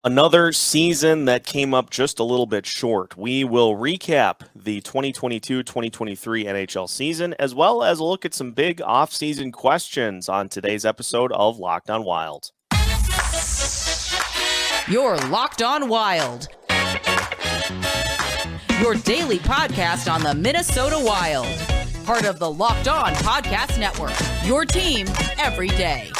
Another season that came up just a little bit short. We will recap the 2022-2023 NHL season, as well as look at some big off-season questions on today's episode of Locked On Wild. You're Locked On Wild, your daily podcast on the Minnesota Wild. Part of the Locked On Podcast Network, your team every day.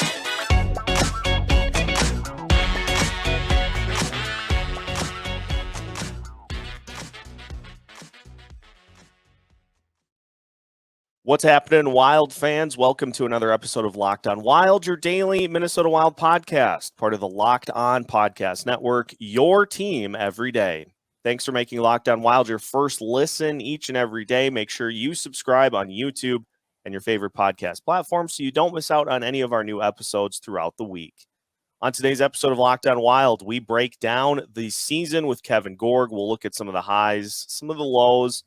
What's happening, Wild fans? Welcome to another episode of Locked On Wild, your daily Minnesota Wild podcast, part of the Locked On Podcast Network, your team every day. Thanks for making Locked On Wild your first listen each and every day. Make sure you subscribe on YouTube and your favorite podcast platform so you don't miss out on any of our new episodes throughout the week. On today's episode of Locked On Wild, we break down the season with Kevin Gorg. We'll look at some of the highs, some of the lows,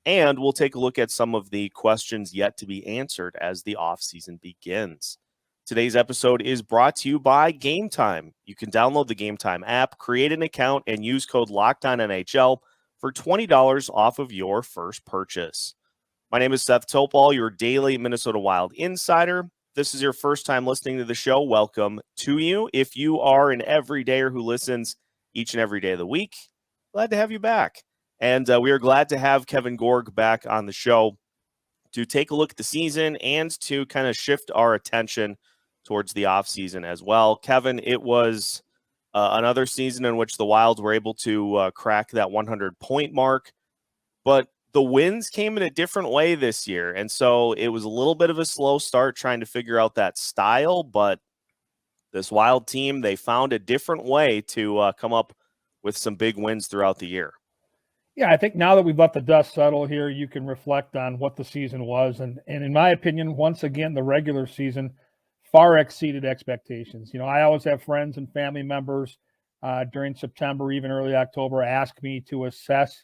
and we'll take a look at some of the questions yet to be answered as the offseason begins. Today's episode is brought to you by Game Time. You can download the Game Time app, create an account, and use code LOCKEDONNHL for $20 off of your first purchase. My name is Seth Topal, your daily Minnesota Wild insider. If this is your first time listening to the show, welcome to you. If you are an everydayer who listens each and every day of the week, glad to have you back. And we are glad to have Kevin Gorg back on the show to take a look at the season and to kind of shift our attention towards the offseason as well. Kevin, it was another season in which the Wild were able to crack that 100-point mark, but the wins came in a different way this year. And so it was a little bit of a slow start trying to figure out that style, but this Wild team, they found a different way to come up with some big wins throughout the year. Yeah, I think now that we've let the dust settle here, you can reflect on what the season was. And in my opinion, once again, the regular season far exceeded expectations. You know, I always have friends and family members during September, even early October, ask me to assess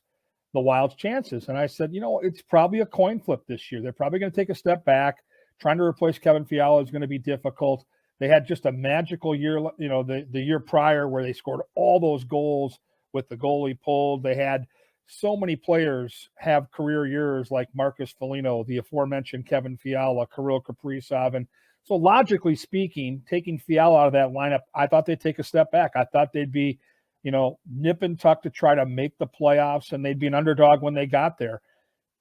the Wild's chances. And I said, you know, it's probably a coin flip this year. They're probably going to take a step back. Trying to replace Kevin Fiala is going to be difficult. They had just a magical year, you know, the year prior where they scored all those goals with the goalie pulled. They had so many players have career years like Marcus Foligno, the aforementioned Kevin Fiala, Kirill, Kaprizov. And so logically speaking, taking Fiala out of that lineup, I thought they'd take a step back. I thought they'd be, you know, nip and tuck to try to make the playoffs, and they'd be an underdog when they got there.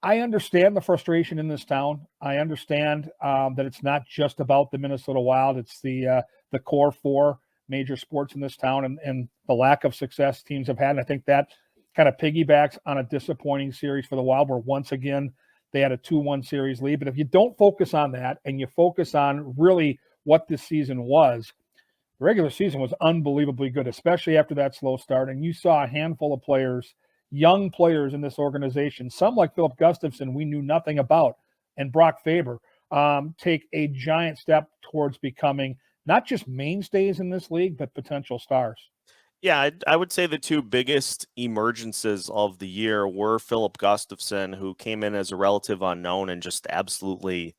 I understand the frustration in this town. I understand that it's not just about the Minnesota Wild. It's the core four major sports in this town and the lack of success teams have had. And I think that kind of piggybacks on a disappointing series for the Wild where once again they had a 2-1 series lead. But if you don't focus on that and you focus on really what this season was, the regular season was unbelievably good, especially after that slow start. And you saw a handful of players, young players in this organization, some like Filip Gustavsson we knew nothing about, and Brock Faber take a giant step towards becoming not just mainstays in this league, but potential stars. Yeah, I would say the two biggest emergences of the year were Filip Gustavsson, who came in as a relative unknown and just absolutely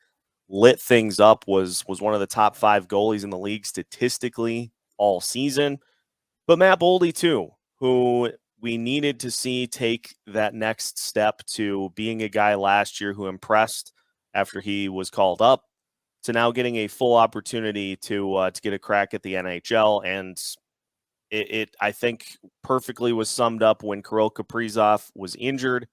lit things up, was one of the top 5 goalies in the league statistically all season. But Matt Boldy, too, who we needed to see take that next step to being a guy last year who impressed after he was called up to now getting a full opportunity to get a crack at the NHL. And it I think perfectly was summed up when Kirill Kaprizov was injured,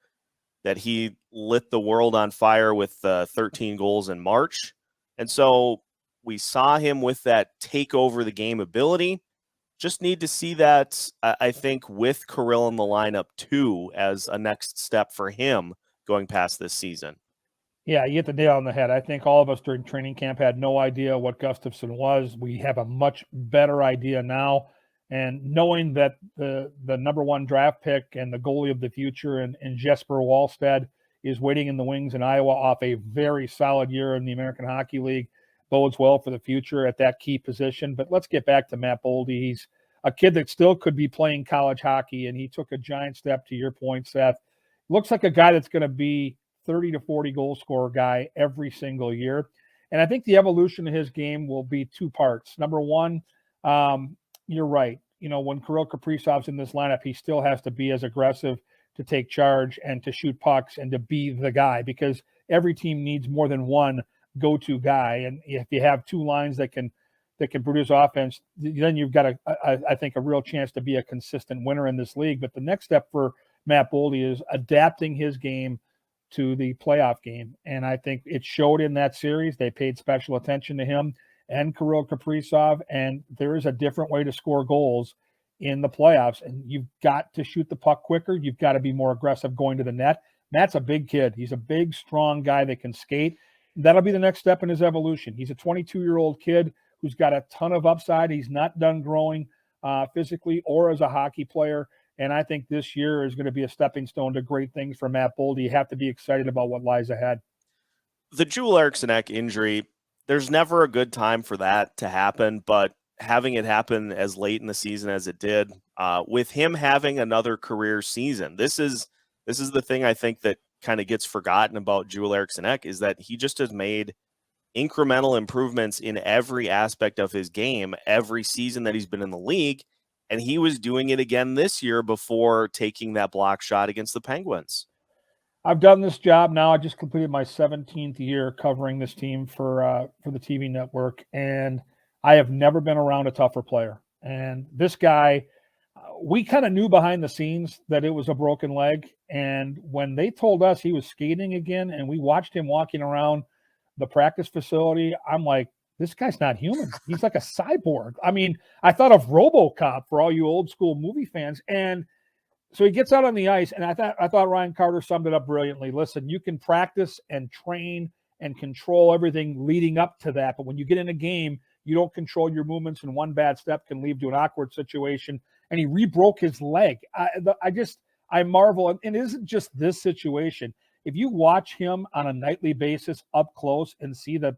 that he lit the world on fire with 13 goals in March. And so we saw him with that take over the game ability. Just need to see that, I think, with Kirill in the lineup too, as a next step for him going past this season. Yeah, you hit the nail on the head. I think all of us during training camp had no idea what Gustafson was. We have a much better idea now. And knowing that the number 1 draft pick and the goalie of the future and Jesper Wallstedt is waiting in the wings in Iowa off a very solid year in the American Hockey League bodes well for the future at that key position. But let's get back to Matt Boldy. He's a kid that still could be playing college hockey, and he took a giant step, to your point, Seth. Looks like a guy that's going to be 30 to 40 goal scorer guy every single year. And I think the evolution of his game will be 2 parts. Number one, you're right. when Kirill Kaprizov's in this lineup, he still has to be as aggressive to take charge and to shoot pucks and to be the guy, because every team needs more than one go-to guy. And if you have two lines that can produce offense, then you've got I think a real chance to be a consistent winner in this league. But the next step for Matt Boldy is adapting his game to the playoff game. And I think it showed in that series. They paid special attention to him and Kirill Kaprizov, and there is a different way to score goals in the playoffs. And you've got to shoot the puck quicker. You've got to be more aggressive going to the net. Matt's a big kid. He's a big, strong guy that can skate. That'll be the next step in his evolution. He's a 22-year-old kid who's got a ton of upside. He's not done growing physically or as a hockey player. And I think this year is going to be a stepping stone to great things for Matt Boldy. You have to be excited about what lies ahead. The Joel Eriksson Ek injury, there's never a good time for that to happen, but having it happen as late in the season as it did, with him having another career season, this is the thing I think that kind of gets forgotten about Joel Eriksson Ek, is that he just has made incremental improvements in every aspect of his game every season that he's been in the league. And he was doing it again this year before taking that block shot against the Penguins. I've done this job now. I just completed my 17th year covering this team for the TV network, and I have never been around a tougher player. And this guy, we kind of knew behind the scenes that it was a broken leg. And when they told us he was skating again and we watched him walking around the practice facility, I'm like, this guy's not human. He's like a cyborg. I mean, I thought of RoboCop for all you old school movie fans. And so he gets out on the ice, and I thought Ryan Carter summed it up brilliantly. Listen, you can practice and train and control everything leading up to that, but when you get in a game, you don't control your movements, and one bad step can lead to an awkward situation. And he re-broke his leg. I marvel, and it isn't just this situation. If you watch him on a nightly basis up close and see the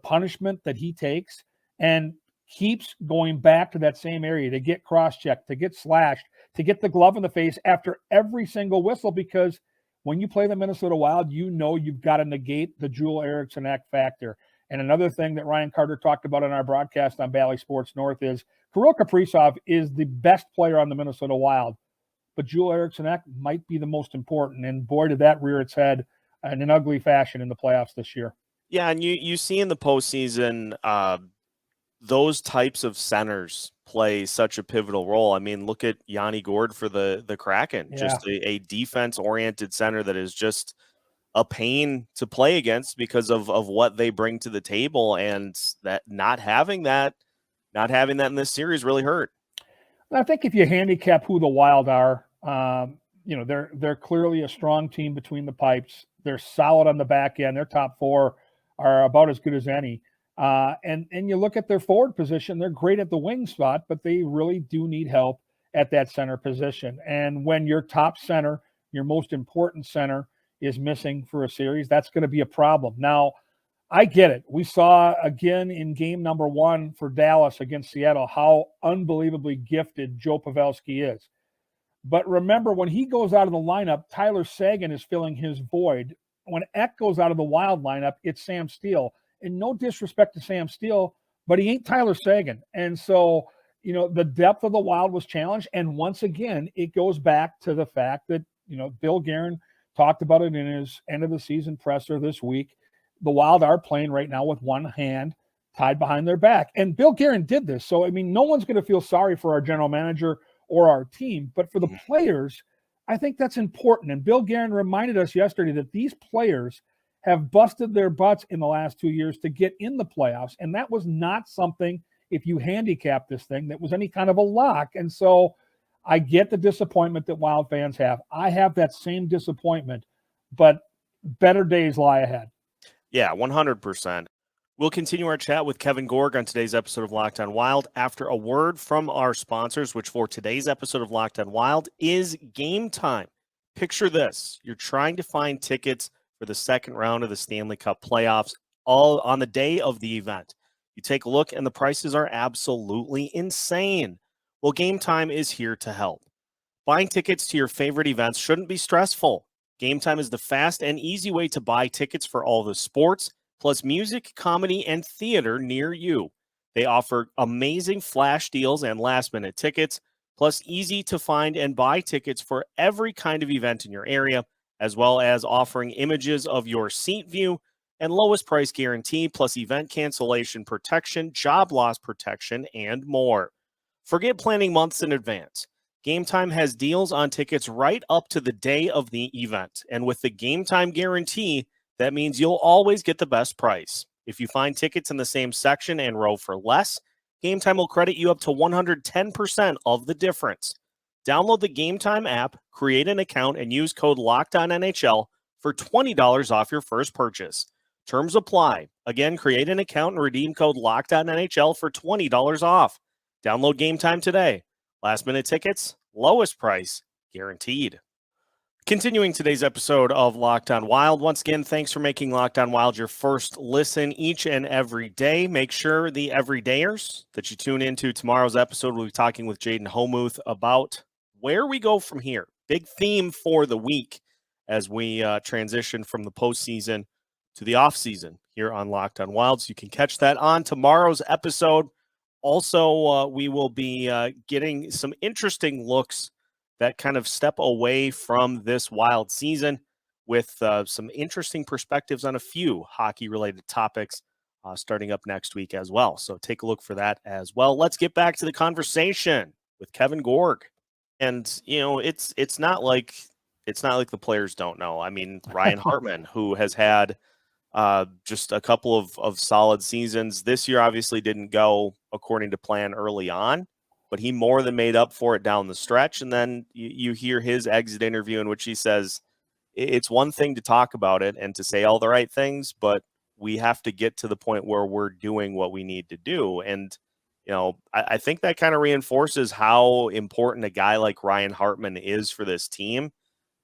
punishment that he takes and keeps going back to that same area to get cross-checked, to get slashed, to get the glove in the face after every single whistle, because when you play the Minnesota Wild, you know you've got to negate the Joel Eriksson Ek factor. And another thing that Ryan Carter talked about in our broadcast on Bally Sports North is Kirill Kaprizov is the best player on the Minnesota Wild, but Joel Eriksson Ek might be the most important. And boy, did that rear its head in an ugly fashion in the playoffs this year. Yeah, and you see in the postseason, those types of centers play such a pivotal role. I mean, look at Yanni Gourde for the Kraken, just a defense-oriented center that is just a pain to play against because of what they bring to the table, and that not having that in this series really hurt. I think if you handicap who the Wild are, they're clearly a strong team between the pipes. They're solid on the back end. Their top four are about as good as any. And you look at their forward position, they're great at the wing spot, but they really do need help at that center position. And when your top center, your most important center, is missing for a series, that's going to be a problem. Now, I get it. We saw again in game number 1 for Dallas against Seattle how unbelievably gifted Joe Pavelski is. But remember, when he goes out of the lineup, Tyler Seguin is filling his void. When Ek goes out of the Wild lineup, it's Sam Steele. And no disrespect to Sam Steele, but he ain't Tyler Seguin. And so, the depth of the Wild was challenged. And once again, it goes back to the fact that, Bill Garen talked about it in his end of the season presser this week. The Wild are playing right now with one hand tied behind their back. And Bill Garen did this. So, no one's going to feel sorry for our general manager or our team. But for the players, I think that's important. And Bill Garen reminded us yesterday that these players have busted their butts in the last 2 years to get in the playoffs. And that was not something, if you handicap this thing, that was any kind of a lock. And so I get the disappointment that Wild fans have. I have that same disappointment, but better days lie ahead. Yeah, 100%. We'll continue our chat with Kevin Gorg on today's episode of Locked On Wild after a word from our sponsors, which for today's episode of Locked On Wild is Game Time. Picture this. You're trying to find tickets for the second round of the Stanley Cup playoffs, all on the day of the event. You take a look, and the prices are absolutely insane. Well, Game Time is here to help. Buying tickets to your favorite events shouldn't be stressful. Game Time is the fast and easy way to buy tickets for all the sports, plus music, comedy, and theater near you. They offer amazing flash deals and last-minute tickets, plus easy to find and buy tickets for every kind of event in your area, as well as offering images of your seat view and lowest price guarantee, plus event cancellation protection, job loss protection, and more. Forget planning months in advance. Game Time has deals on tickets right up to the day of the event. And with the Game Time guarantee, that means you'll always get the best price. If you find tickets in the same section and row for less, Game Time will credit you up to 110% of the difference. Download the Game Time app, create an account, and use code LOCKEDONNHL for $20 off your first purchase. Terms apply. Again, create an account and redeem code LOCKEDONNHL for $20 off. Download Game Time today. Last-minute tickets, lowest price, guaranteed. Continuing today's episode of Locked On Wild. Once again, thanks for making Locked On Wild your first listen each and every day. Make sure the everydayers that you tune into tomorrow's episode, we'll be talking with Jaden Homuth about where we go from here. Big theme for the week as we transition from the postseason to the offseason here on Locked On Wild. So you can catch that on tomorrow's episode. Also, we will be getting some interesting looks that kind of step away from this Wild season with some interesting perspectives on a few hockey-related topics starting up next week as well. So take a look for that as well. Let's get back to the conversation with Kevin Gorg. And, you know, it's not like the players don't know. I mean, Ryan Hartman, who has had just a couple of solid seasons. This year obviously didn't go according to plan early on, but he more than made up for it down the stretch. And then you hear his exit interview in which he says, it's one thing to talk about it and to say all the right things, but we have to get to the point where we're doing what we need to do. And, you know, I think that kind of reinforces how important a guy like Ryan Hartman is for this team,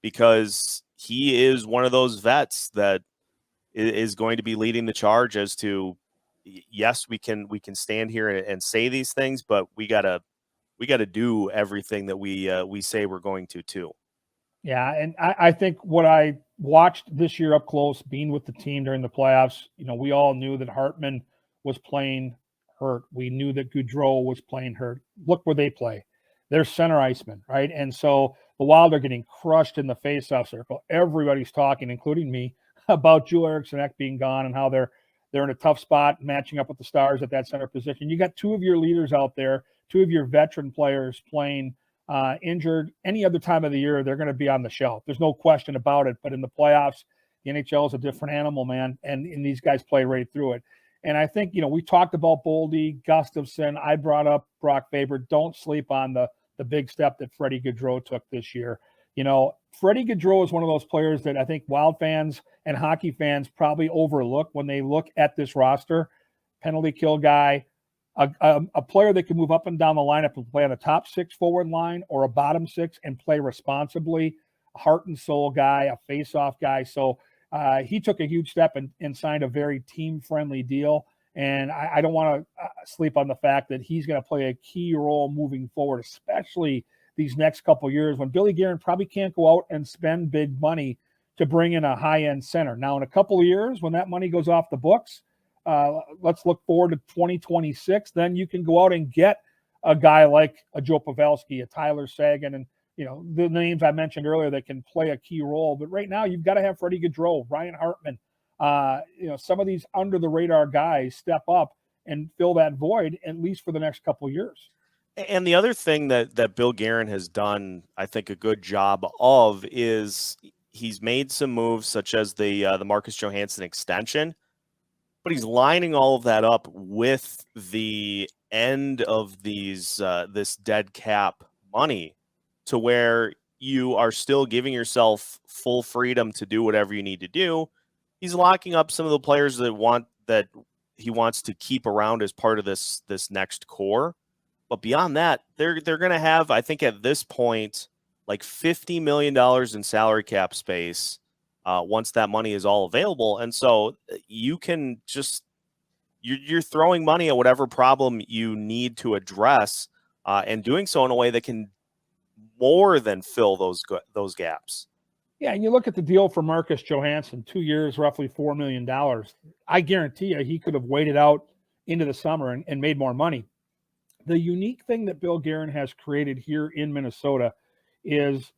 because he is one of those vets that is going to be leading the charge as to, yes, we can stand here and say these things, but we gotta do everything that we say we're going to too. Yeah, and I think what I watched this year up close, being with the team during the playoffs, you know, we all knew that Hartman was playing hurt. We knew that Gaudreau was playing hurt. Look where they play. They're center icemen, right? And so the Wild are getting crushed in the faceoff circle. Everybody's talking, including me, about Joel Eriksson Ek being gone and how they're in a tough spot matching up with the Stars at that center position. You got two of your leaders out there, two of your veteran players playing injured. Any other time of the year, they're going to be on the shelf. There's no question about it. But in the playoffs, the NHL is a different animal, man, and these guys play right through it. And I think, you know, we talked about Boldy, Gustafson. I brought up Brock Faber. Don't sleep on the big step that Freddy Gaudreau took this year. You know, Freddy Gaudreau is one of those players that I think Wild fans and hockey fans probably overlook when they look at this roster. Penalty kill guy, a player that can move up and down the lineup and play on a top six forward line or a bottom six and play responsibly, a heart and soul guy, a face-off guy. So he took a huge step and signed a very team-friendly deal. And I don't want to sleep on the fact that he's going to play a key role moving forward, especially these next couple of years when Billy Garen probably can't go out and spend big money to bring in a high-end center. Now, in a couple of years, when that money goes off the books, let's look forward to 2026. Then you can go out and get a guy like a Joe Pavelski, a Tyler Seguin, and, you know, the names I mentioned earlier that can play a key role. But right now, you've got to have Freddy Gaudreau, Ryan Hartman, you know, some of these under-the-radar guys step up and fill that void, at least for the next couple of years. And the other thing that Bill Garen has done, I think, a good job of is he's made some moves such as the Marcus Johansson extension, but he's lining all of that up with the end of these this dead cap money to where you are still giving yourself full freedom to do whatever you need to do. He's locking up some of the players that he wants to keep around as part of this next core. But beyond that, they're going to have, I think at this point, like $50 million in salary cap space once that money is all available. And so you can just, you're throwing money at whatever problem you need to address and doing so in a way that can more than fill those gaps. Yeah, and you look at the deal for Marcus Johansson, 2 years, roughly $4 million. I guarantee you he could have waited out into the summer and made more money. The unique thing that Bill Garen has created here in Minnesota is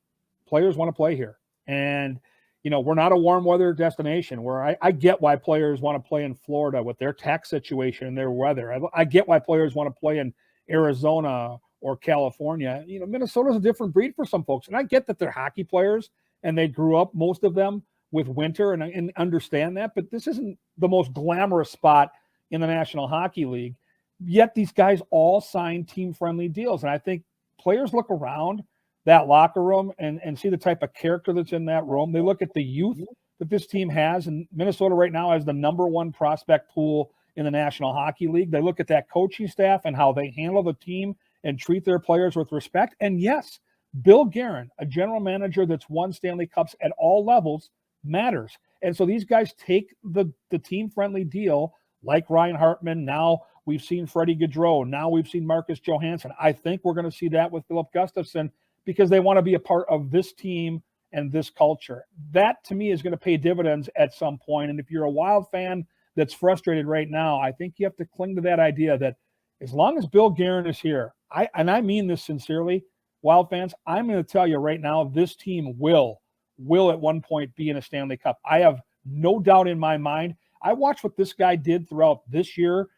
players want to play here. And, we're not a warm weather destination where I get why players want to play in Florida with their tax situation and their weather. I get why players want to play in Arizona or California. Minnesota's a different breed for some folks. And I get that they're hockey players and they grew up, most of them, with winter and understand that. But this isn't the most glamorous spot in the National Hockey League. Yet these guys all sign team-friendly deals. And I think players look around that locker room and see the type of character that's in that room. They look at the youth that this team has, and Minnesota right now has the number one prospect pool in the National Hockey League. They look at that coaching staff and how they handle the team and treat their players with respect. And yes, Bill Garen, a general manager that's won Stanley Cups at all levels, matters. And so these guys take the team-friendly deal like Ryan Hartman. Now we've seen Freddy Gaudreau. Now we've seen Marcus Johansson. I think we're going to see that with Filip Gustavsson because they want to be a part of this team and this culture. That, to me, is going to pay dividends at some point. And if you're a Wild fan that's frustrated right now, I think you have to cling to that idea that as long as Bill Garen is here, I mean this sincerely, Wild fans, I'm going to tell you right now, this team will at one point be in a Stanley Cup. I have no doubt in my mind. I watched what this guy did throughout this year,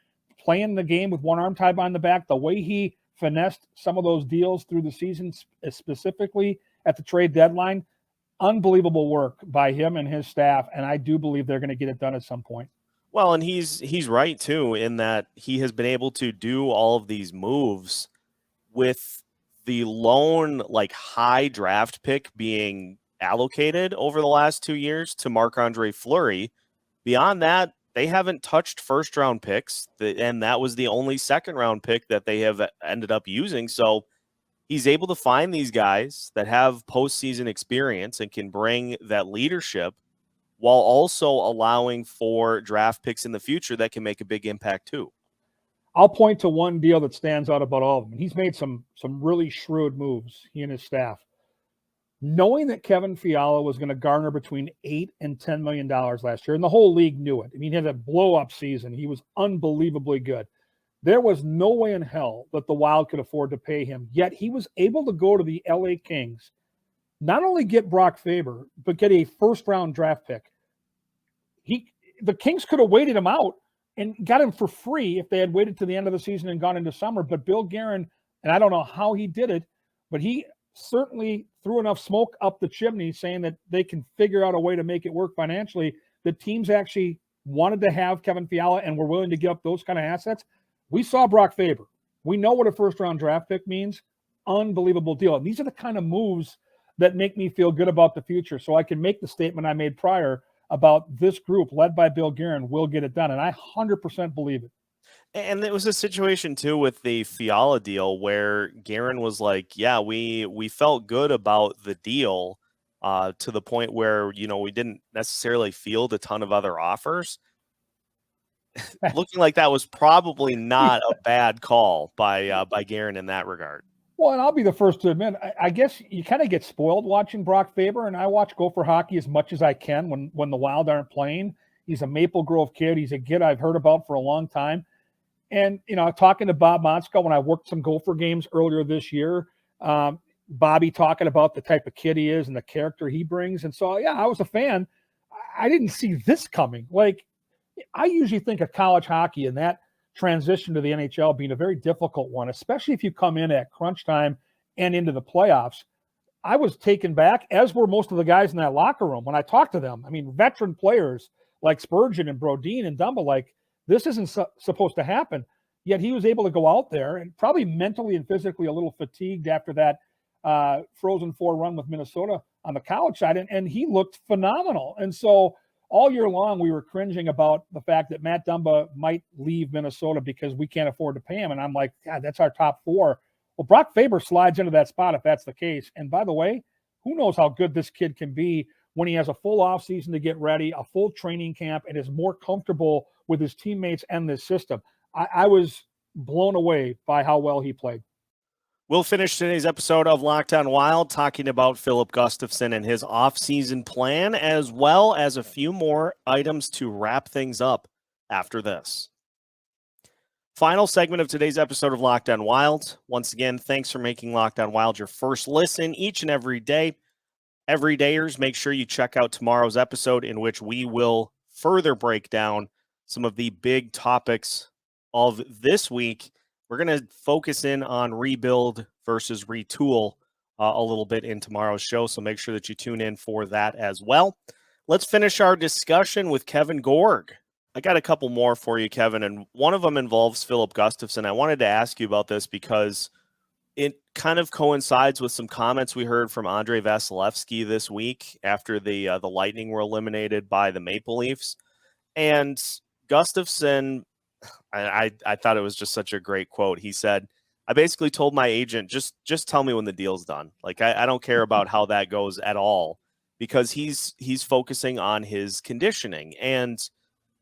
playing the game with one arm tied behind the back, the way he finessed some of those deals through the season, specifically at the trade deadline. Unbelievable work by him and his staff, and I do believe they're going to get it done at some point. Well, and he's right, too, in that he has been able to do all of these moves with the lone, high draft pick being allocated over the last 2 years to Marc-Andre Fleury. Beyond that, they haven't touched first-round picks, and that was the only second-round pick that they have ended up using. So he's able to find these guys that have postseason experience and can bring that leadership while also allowing for draft picks in the future that can make a big impact too. I'll point to one deal that stands out about all of them. He's made some really shrewd moves, he and his staff. Knowing that Kevin Fiala was going to garner between $8 and $10 million last year, and the whole league knew it. I mean, he had a blow-up season. He was unbelievably good. There was no way in hell that the Wild could afford to pay him. Yet he was able to go to the LA Kings, not only get Brock Faber, but get a first-round draft pick. The Kings could have waited him out and got him for free if they had waited to the end of the season and gone into summer. But Bill Garen, and I don't know how he did it, but he certainly threw enough smoke up the chimney saying that they can figure out a way to make it work financially. The teams actually wanted to have Kevin Fiala and were willing to give up those kind of assets. We saw Brock Faber. We know what a first-round draft pick means. Unbelievable deal. And these are the kind of moves that make me feel good about the future. So I can make the statement I made prior about this group led by Bill Garen will get it done. And I 100% believe it. And it was a situation, too, with the Fiala deal where Garen was like, yeah, we felt good about the deal to the point where, we didn't necessarily field a ton of other offers. Looking like that was probably not a bad call by Garen in that regard. Well, and I'll be the first to admit, I guess you kind of get spoiled watching Brock Faber, and I watch Gopher hockey as much as I can when the Wild aren't playing. He's a Maple Grove kid. He's a kid I've heard about for a long time. And, talking to Bob Motzko when I worked some Gopher games earlier this year, Bobby talking about the type of kid he is and the character he brings. And so, yeah, I was a fan. I didn't see this coming. I usually think of college hockey and that transition to the NHL being a very difficult one, especially if you come in at crunch time and into the playoffs. I was taken back, as were most of the guys in that locker room when I talked to them. I mean, veteran players like Spurgeon and Brodin and Dumba, this isn't supposed to happen. Yet he was able to go out there and probably mentally and physically a little fatigued after that Frozen Four run with Minnesota on the college side. And he looked phenomenal. And so all year long, we were cringing about the fact that Matt Dumba might leave Minnesota because we can't afford to pay him. And I'm like, God, that's our top four. Well, Brock Faber slides into that spot if that's the case. And by the way, who knows how good this kid can be when he has a full offseason to get ready, a full training camp, and is more comfortable with his teammates and this system. I was blown away by how well he played. We'll finish today's episode of Locked On Wild talking about Filip Gustavsson and his offseason plan, as well as a few more items to wrap things up after this. Final segment of today's episode of Locked On Wild. Once again, thanks for making Locked On Wild your first listen each and every day. Everydayers, make sure you check out tomorrow's episode in which we will further break down some of the big topics of this week. We're going to focus in on rebuild versus retool a little bit in tomorrow's show, so make sure that you tune in for that as well. Let's finish our discussion with Kevin Gorg. I got a couple more for you, Kevin, and one of them involves Filip Gustavsson. I wanted to ask you about this because it kind of coincides with some comments we heard from Andrei Vasilevskiy this week after the Lightning were eliminated by the Maple Leafs. And Gustafson, I thought it was just such a great quote. He said, I basically told my agent, just tell me when the deal's done. Like, I don't care about how that goes at all, because he's focusing on his conditioning. And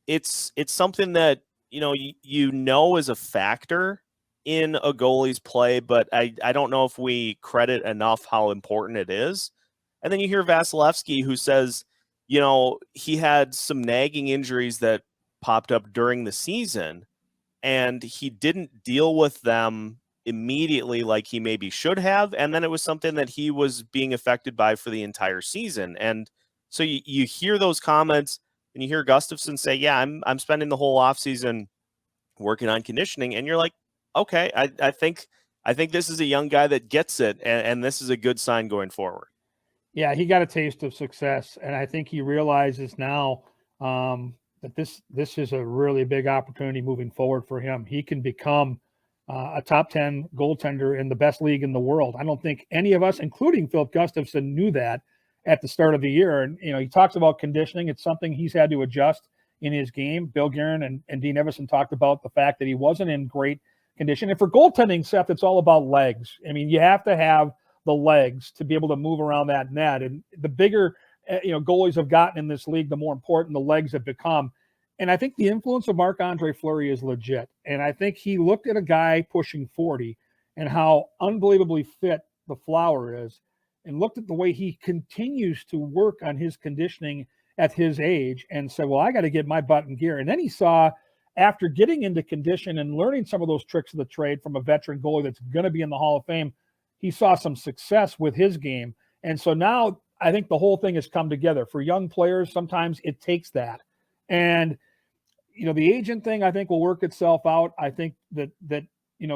it's something that, you know is a factor in a goalie's play, but I don't know if we credit enough how important it is. And then you hear Vasilevskiy, who says, he had some nagging injuries that popped up during the season, and he didn't deal with them immediately like he maybe should have. And then it was something that he was being affected by for the entire season. And so you hear those comments, and you hear Gustafson say, yeah, I'm spending the whole offseason working on conditioning. And you're like, okay, I think this is a young guy that gets it, and this is a good sign going forward. Yeah, he got a taste of success, and I think he realizes now that this is a really big opportunity moving forward for him. He can become a top 10 goaltender in the best league in the world. I don't think any of us, including Filip Gustavsson, knew that at the start of the year. And, he talks about conditioning. It's something he's had to adjust in his game. Bill Garen and Dean Evason talked about the fact that he wasn't in great condition. And for goaltending, Seth, it's all about legs. I mean, you have to have the legs to be able to move around that net. And the bigger, goalies have gotten in this league, the more important the legs have become. And I think the influence of Marc-Andre Fleury is legit. And I think he looked at a guy pushing 40 and how unbelievably fit the Flower is, and looked at the way he continues to work on his conditioning at his age and said, well, I got to get my butt in gear. And then he saw, after getting into condition and learning some of those tricks of the trade from a veteran goalie that's going to be in the Hall of Fame, he saw some success with his game. And so now I think the whole thing has come together. For young players, sometimes it takes that. And, the agent thing, I think, will work itself out. I think that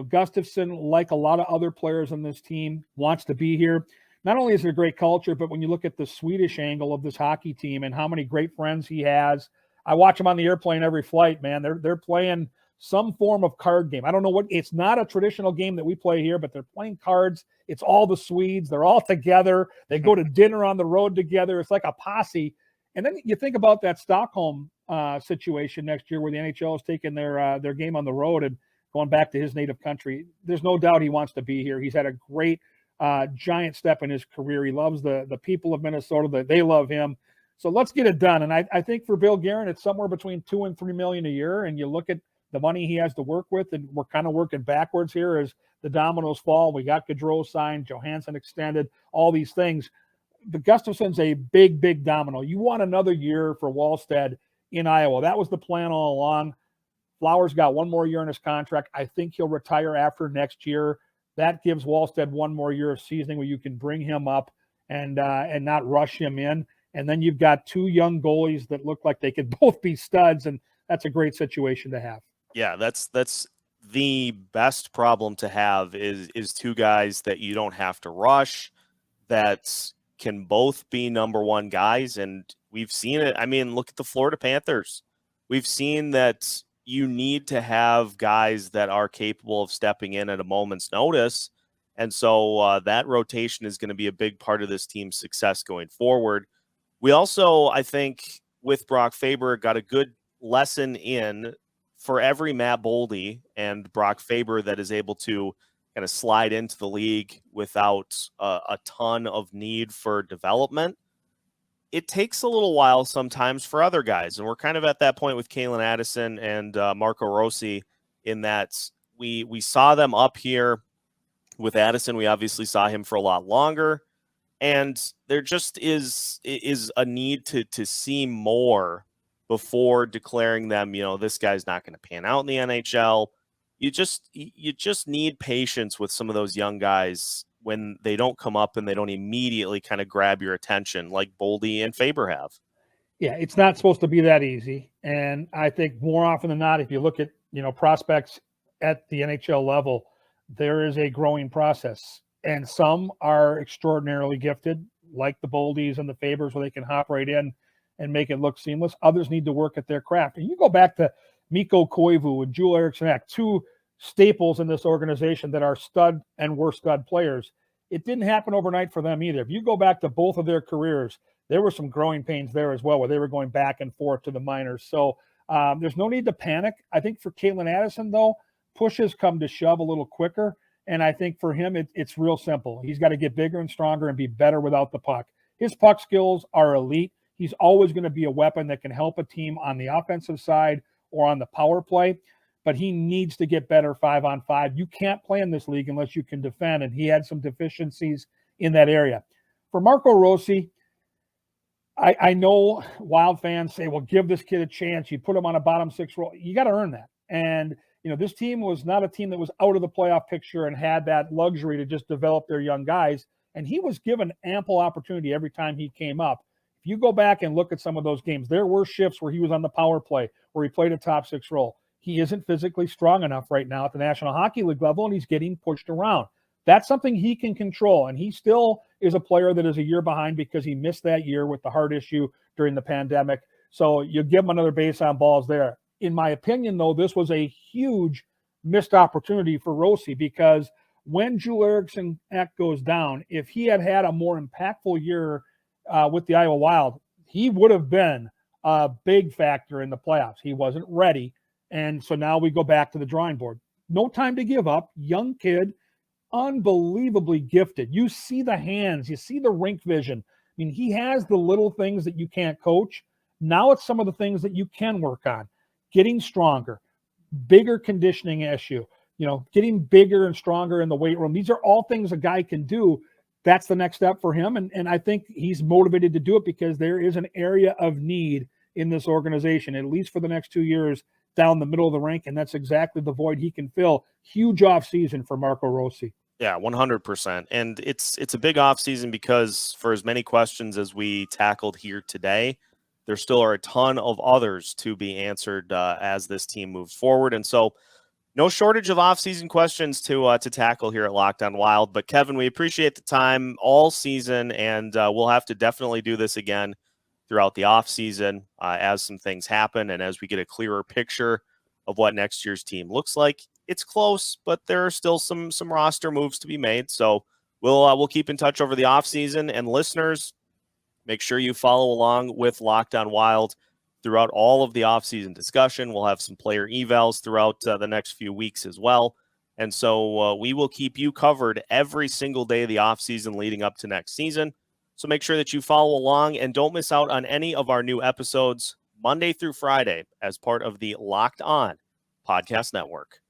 Gustafson, like a lot of other players on this team, wants to be here. Not only is it a great culture, but when you look at the Swedish angle of this hockey team and how many great friends he has, I watch him on the airplane every flight, man. They're playing some form of card game. I don't know what, it's not a traditional game that we play here, but they're playing cards. It's all the Swedes. They're all together. They go to dinner on the road together. It's like a posse. And then you think about that Stockholm situation next year where the NHL is taking their game on the road and going back to his native country. There's no doubt he wants to be here. He's had a great giant step in his career. He loves the people of Minnesota. They love him. So let's get it done. And I think for Bill Garen, it's somewhere between $2 and $3 million a year. And you look at the money he has to work with, and we're kind of working backwards here as the dominoes fall. We got Gaudreau signed, Johansson extended, all these things. The Gustafson's a big, big domino. You want another year for Wallstead in Iowa. That was the plan all along. Flowers got one more year in his contract. I think he'll retire after next year. That gives Wallstead one more year of seasoning where you can bring him up and not rush him in. And then you've got two young goalies that look like they could both be studs, and that's a great situation to have. Yeah, that's the best problem to have is two guys that you don't have to rush, that can both be number one guys. And we've seen it. I mean, look at the Florida Panthers. We've seen that you need to have guys that are capable of stepping in at a moment's notice. And so that rotation is going to be a big part of this team's success going forward. We also, I think, with Brock Faber, got a good lesson in for every Matt Boldy and Brock Faber that is able to kind of slide into the league without a ton of need for development. It takes a little while sometimes for other guys. And we're kind of at that point with Calen, Addison, and Marco Rossi, in that we saw them up here. With Addison, we obviously saw him for a lot longer. And there just is a need to see more before declaring them, this guy's not going to pan out in the NHL. you just need patience with some of those young guys when they don't come up and they don't immediately kind of grab your attention like Boldy and Faber have. Yeah, it's not supposed to be that easy. And I think more often than not, if you look at, prospects at the NHL level, there is a growing process. And some are extraordinarily gifted, like the Boldys and the Fabers, where they can hop right in and make it look seamless. Others need to work at their craft. And you go back to Mikko Koivu and Joel Eriksson Ek, two staples in this organization that are stud and were stud players. It didn't happen overnight for them either. If you go back to both of their careers, there were some growing pains there as well, where they were going back and forth to the minors. So there's no need to panic. I think for Calen Addison, though, pushes come to shove a little quicker. And I think for him, it's real simple. He's got to get bigger and stronger and be better without the puck. His puck skills are elite. He's always going to be a weapon that can help a team on the offensive side or on the power play. But he needs to get better 5-on-5. You can't play in this league unless you can defend, and he had some deficiencies in that area. For Marco Rossi, I know Wild fans say, well, give this kid a chance. You put him on a bottom six role. You got to earn that. And, this team was not a team that was out of the playoff picture and had that luxury to just develop their young guys. And he was given ample opportunity every time he came up. If you go back and look at some of those games, there were shifts where he was on the power play, where he played a top six role. He isn't physically strong enough right now at the National Hockey League level, and he's getting pushed around. That's something he can control, and he still is a player that is a year behind because he missed that year with the heart issue during the pandemic. So you give him another base on balls there. In my opinion, though, this was a huge missed opportunity for Rossi, because when Joel Eriksson Ek goes down, if he had had a more impactful year with the Iowa Wild, he would have been a big factor in the playoffs. He wasn't ready. And so now we go back to the drawing board. No time to give up. Young kid, unbelievably gifted. You see the hands, you see the rink vision. I mean, he has the little things that you can't coach. Now it's some of the things that you can work on. Getting stronger, bigger conditioning issue, getting bigger and stronger in the weight room. These are all things a guy can do. That's the next step for him. And I think he's motivated to do it because there is an area of need in this organization, at least for the next 2 years, down the middle of the rink, and that's exactly the void he can fill. Huge offseason for Marco Rossi. Yeah, 100%. And it's a big offseason because for as many questions as we tackled here today, there still are a ton of others to be answered as this team moves forward. And so no shortage of offseason questions to tackle here at Locked On Wild. But Kevin, we appreciate the time all season, and we'll have to definitely do this again throughout the offseason as some things happen and as we get a clearer picture of what next year's team looks like. It's close, but there are still some roster moves to be made. So we'll keep in touch over the offseason. And listeners, make sure you follow along with Locked On Wild throughout all of the offseason discussion. We'll have some player evals throughout the next few weeks as well. And so we will keep you covered every single day of the offseason leading up to next season. So make sure that you follow along and don't miss out on any of our new episodes Monday through Friday as part of the Locked On Podcast Network.